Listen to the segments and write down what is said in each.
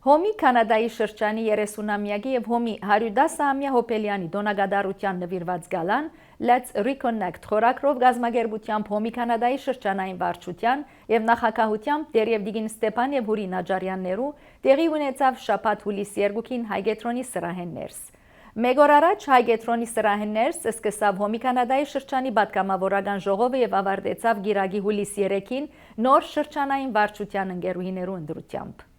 Հոմի Կանադայի շրջանի 30-ամյակի և Հոմի 110-ամյա հոպելյանի դոնագադարության նվիրված գալան Let's Reconnect խորագրով գազմագերբությամբ Հոմի Կանադայի շրջանային վարչության և նախագահությամբ Տեր-Եվդիգին Ստեփան և Հուրի Նաջարյաններու տեղի ունեցավ շաբաթ հուլիս 2-ին Հայգետրոնի սրահեն ներս։ Մեկ օր առաջ Հայգետրոնի սրահեն ներս սկսավ Հոմի Կանադայի շրջանի պատգամավորական ժողովը և ավարտեցավ գիրագի հուլիս 3-ին նոր շրջանային վարչության ընկերուհիներու ընտրությամբ։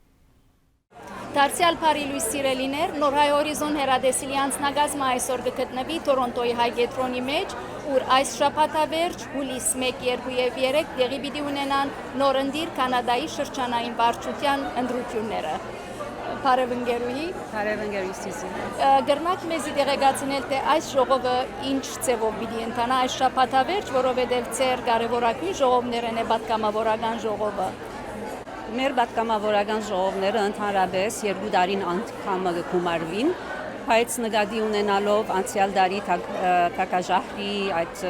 Դարձյալ բարի լույս սիրելիներ, նոր հայ հորիզոն հեռադեսիլի անձնագազմը այսօր կգտնվի Տորոնտոյի Հայգետրոնի մեջ, ուր այս շաբաթավերջ հուլիս 1, 2 և 3 տեղի պիտի ունենան նորընտիր Կանադայի շրջանային վարչության ընտրությունները։ Բարև ընկերուհի։ Բարև ընկերուհի Սիսի։ Գրնակ մեզի տեղեկացնել, թե այս ժողովը ինչ ձևով պիտի ընթանա այս շաբաթավերջ, որովհետև ձեր կարևորագույն ժողովներն է պատգամավորական ժողովը։ Մեր պատգամավորական ժողովները ընդհանրապես 2 տարին անգամ կգումարվին, բայց նկատի ունենալով անցյալ տարի թակաժահրի այդ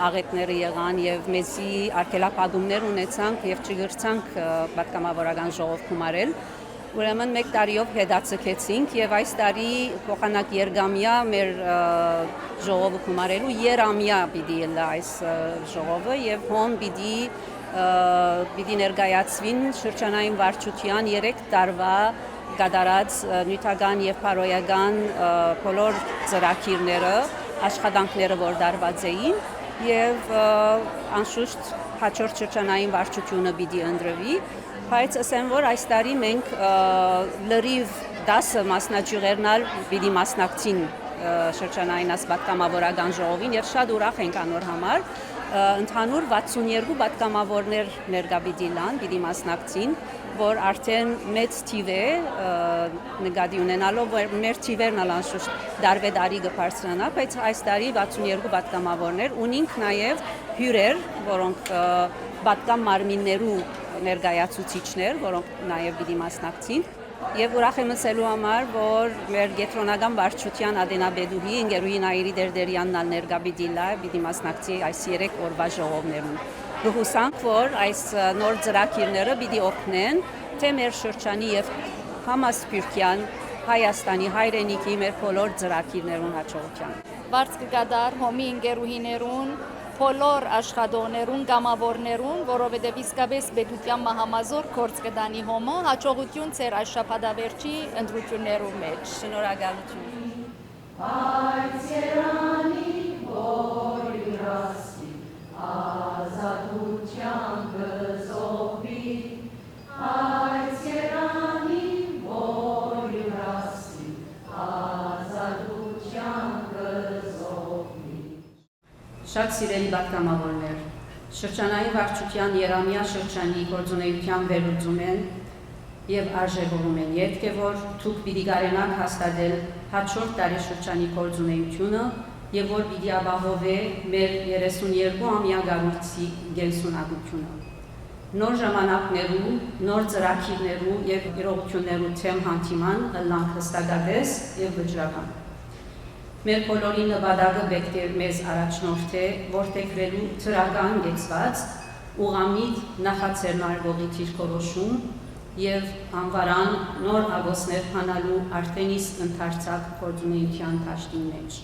աղետները եղան եւ մեզի արգելափակումներ ունեցանք եւ չգրցանք պատգամավորական ժողով գումարել։ Ուրեմն մեկ տարիով հետաձգեցինք եւ այս տարի փոխանակ երգամյա մեր ժողովը գումարելու երամյա պիտի ելա այս ժողովը եւ հոն պիտի ներկայացվին շրջանային վարչության 3 տարվա կատարած նյութական եւ փարոյական բոլոր ծրագիրները, աշխատանքները, որ դարված էին եւ անշուշտ հաջորդ շրջանային վարչությունը պիտի ընտրվի, բայց ասեմ որ այս տարի մենք լրիվ 10 մասնաճյուղերն պիտի մասնակցին շրջանային պատգամավորական ժողովին եւ շատ ուրախ ենք անոր համար։ Ընդհանուր 62 պատգամավորներ ներկա պիտի լան, պիտի մասնակցին, որ արդեն մեծ թիվ է նկատի ունենալով, որ մեր թիվերն անշուշտ տարվե տարի կբարձրանա, բայց այս տարի 62 պատգամավորներ ունենք նաև հյուրեր, որոնք պատգամ մարմիններու ներկայացուցիչներ, որոնք նաև պիտի մասնակցին։ Եվ ուրախ եմ ասելու համար, որ մեր կենտրոնական վարչության ադենաբեդուհի ընկերուհի Նայիրի Դերդերյանն ներկա պիտի լա, պիտի մասնակցի այս 3 օրվա ժողովներուն։ Գհուսանք, որ այս նոր ծրագիրները պիտի օգնեն թե մեր շրջանի եւ համասփյուռքյան Հայաստանի հայրենիքի մեր բոլոր ծրագիրներուն հաջողության։ Բարձ կգադար Հոմի ընկերուհիներուն բոլոր աշխատողներուն, կամավորներուն, որովհետև իսկապես պետության համազոր գործ կդանի Հոմը, հաջողություն ձեր այս շաբաթավերջի ընտրություններու մեջ։ Շնորհակալություն։ Այս երանի որ յուրասի, ազատության կզոհվի, այս երանի որ յուրասի, ազատության կզոհվի։ Շատ սիրելի պատգամավորներ, շրջանային վարչության երամյա շրջանի գործունեության վերլուծում են եւ արժեվորում են ետք է, որ դուք պիտի կարենաք հաստատել հաջորդ տարի շրջանի գործունեությունը եւ որ պիտի ապահովե մեր 32-ամյա գարուցի գենսունակությունը։ Նոր ժամանակներու, նոր ծրագիրներու եւ իրողություններու թեմ հանդիման ըլլանք հստակապես եւ վճռական։ Մեր բոլորի նպատակը պետք է մեզ առաջնորդե որդեգրելու դրական գեցված, ուղղամիտ նախաձեռնարկողի դիրքորոշում եւ անվարան նոր ագոսներ հանալու արդենից ընդարձակ գործունեության դաշտի մեջ։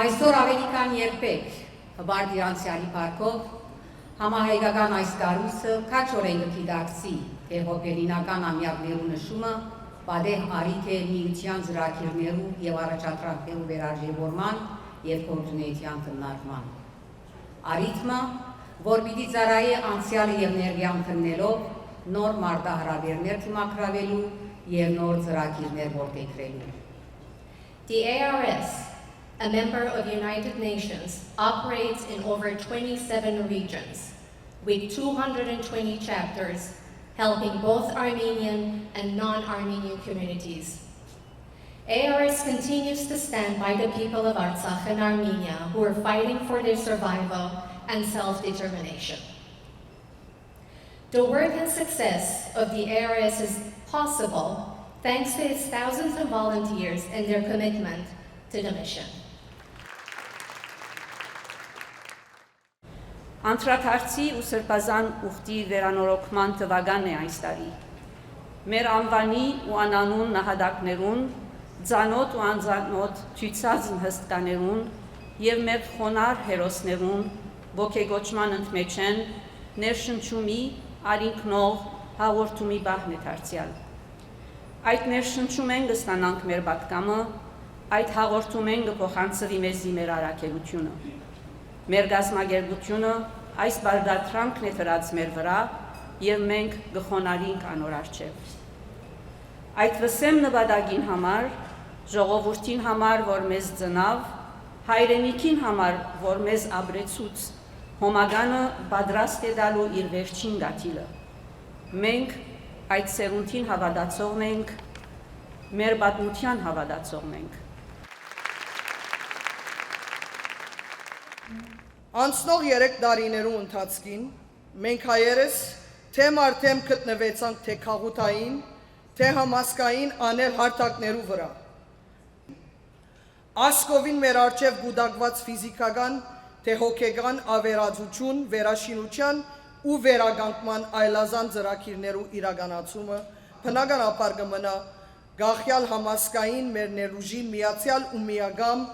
Այսօր ավելի քան երբեք հբարդի անցյալի պարկով համահայկական այս կառույցը քաջորեն կգիտակցի, թե հոբելինական ամյակներու նշումը պատեհ արիք է միության ծրագիրներու եւ առաջադրանքներու վերարժևորման եւ կոորդինացիան քննարկման։ Արիթմը, որ պիտի ծառայի անցյալը եւ ներկայան քննելով նոր մարտահրավերներ թիմակրավելու եւ նոր ծրագիրներ որդեգրելու։ The ARS, a member of United Nations, operates in over 27 regions with 220 chapters, helping both Armenian and non-Armenian communities. ARS continues to stand by the people of Artsakh and Armenia who are fighting for their survival and self-determination. The work and success of the ARS is possible thanks to its thousands of volunteers and their commitment to the mission. Անդրադարձի ու սրբազան ուխտի վերանորոգման թվականն է այս տարի։ Մեր անվանի ու անանուն նահատակներուն, ձանոտ ու անձանոտ ցույցած հսկաներուն եւ մեր խոնար հերոսներուն ոգեգոճման ընդմեջ են ներշնչումի արինքնող հաղորդումի բահն է դարձյալ։ Այդ ներշնչում են կստանանք մեր պատկամը, այդ հաղորդում են կփոխանցվի մեզի մեր առաքելությունը։ Մեր գազմագերբությունը այս բարդատրանքն է դրած մեր վրա եւ մենք գխոնարինք անոր առջև։ Այդ վսեմ նվադագին համար, ժողովրդին համար, որ մեզ ծնավ, հայրենիքին համար, որ մեզ ապրեցուց, հոմագանը պատրաստ է դալու իր վերջին գաթիլը։ Մենք այդ սերունդին հավատացողն ենք, մեր պատմության հավատացողն ենք։ Անցնող 3 տարիներու ընթացքին մենք հայերս թե մարդեմ գտնվեցանք թե քաղաքային, թե համասկային անել հարթակներու վրա։ Ասկովին մեր առջև գուտակված ֆիզիկական, թե հոգեգան ավերածություն, վերաշինության ու վերագանկման այլազան ծրագիրներու իրականացումը բնականաբար կմնա գաղյալ համասկային մեր ներուժի միացյալ ու միագամ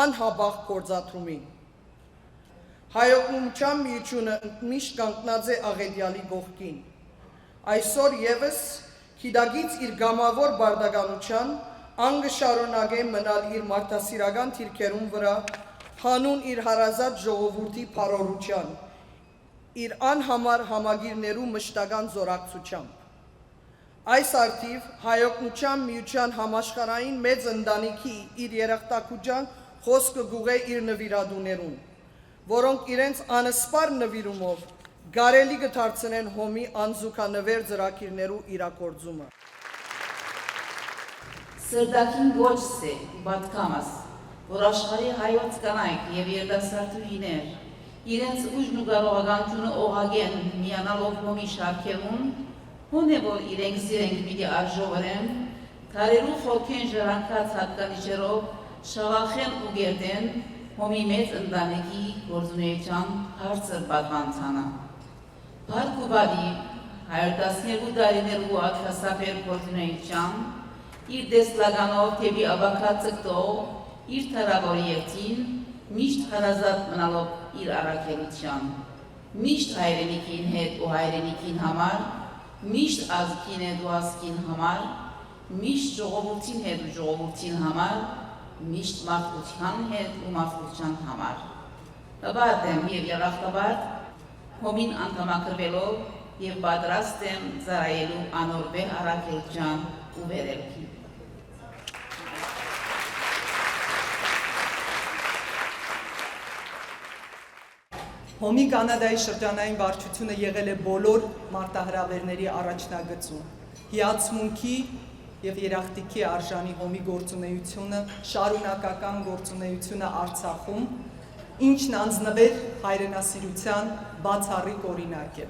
անհաբաղ գործադրումին։ Հայօգնության միությունը միշտ կանգնած է աղետյալի կողքին։ Այսօր եւս քիդագից իր գամավոր բարդականության անգշարունակե մնալ իր մարդասիրական թիրքերուն վրա հանուն իր հարազատ ժողովրդի փառորության, իր անհամար համագիրներու մշտական զորակցությամբ։ Այս արդիվ հայօգնության միության համաշխարհային մեծ ընտանիքի իր երախտակության խոսքը գուղե իր նվիրատուներուն, որոնք իրենց անսպար նվիրումով գարելի կդարձնեն հոմի անզուգանվեր ծրագիրներու իրագործումը։ Սրդակին գոչս է պատկամս, որ աշխարհի հայոց կանայք եւ երիտասարդուհիներ իրենց ուժն ու կարողականությունը օղագեն միանալով հոմի շարքերուն, հոն է որ իրենք զիրենք պիտի արժովրեն, քարերու խորքեն ժառանգած հատկանիշերով շաղախեն ու գերդեն հոմի մեծ ընտանիքի գործունեության հարցր պատվանցանը։ Փառք ու բարի 112 տարիներու ակրասապեր գործունեության իր դեսլականով թեպի աբակած ծկտող իր թարավորի երթին միշտ հարազատ մնալով իր առաքելության, միշտ հայրենիքին հետ ու հայրենիքին համար, միշտ ազգին հետ ու ազգին համար, միշտ ժողովրդին հետ ու ժողովրդին համար, միշտ մարդկության հետ ու մարդկության համար։ Հբարդ եմ և երախտաբարդ հոմին անդամակրվելով և պատրաստ եմ ծառայելու անոր վեհ առաքելության ու վերելքի։ Հոմի Կանադայի շրջանային վարչությունը եղել է բոլոր մարտահրավերների առաջնագծում։ Հիացմունքի և երախտիքի արժանի հոմի գործունեությունը, շարունակական գործունեությունը Արցախում, ինչն անձնվեր հայրենասիրության բացառիկ օրինակ է։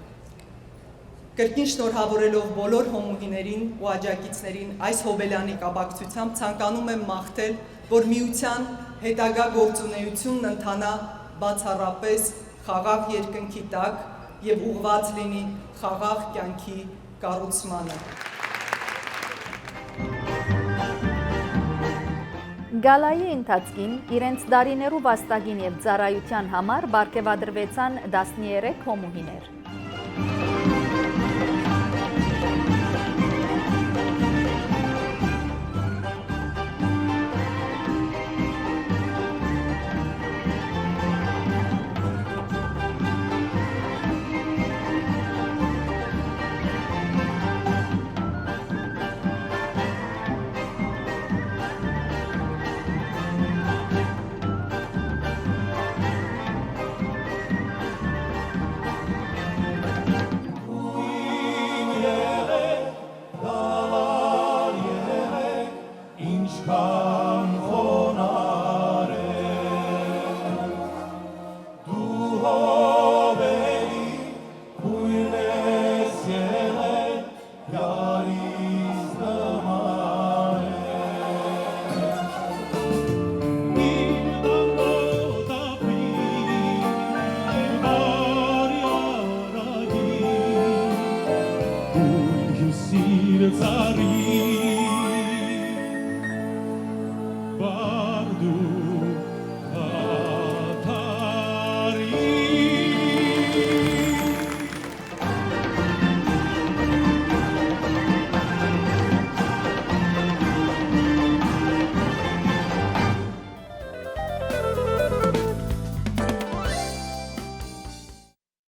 Կրկին շնորհավորելով բոլոր հոմուհիներին ու աջակիցներին այս հոբելյանի կապակցությամբ ցանկանում եմ մաղթել, որ միության հետագա գործունեությունն ընթանա բացառապես խաղաղ երկնքի տակ և ուղղված լինի խաղաղ կյանքի կառուցմանը։ Գալայի ընթացքին իրենց դարիներու վաստակին եւ ծառայության համար բարգեւադրվեցան 13 հոմուհիներ։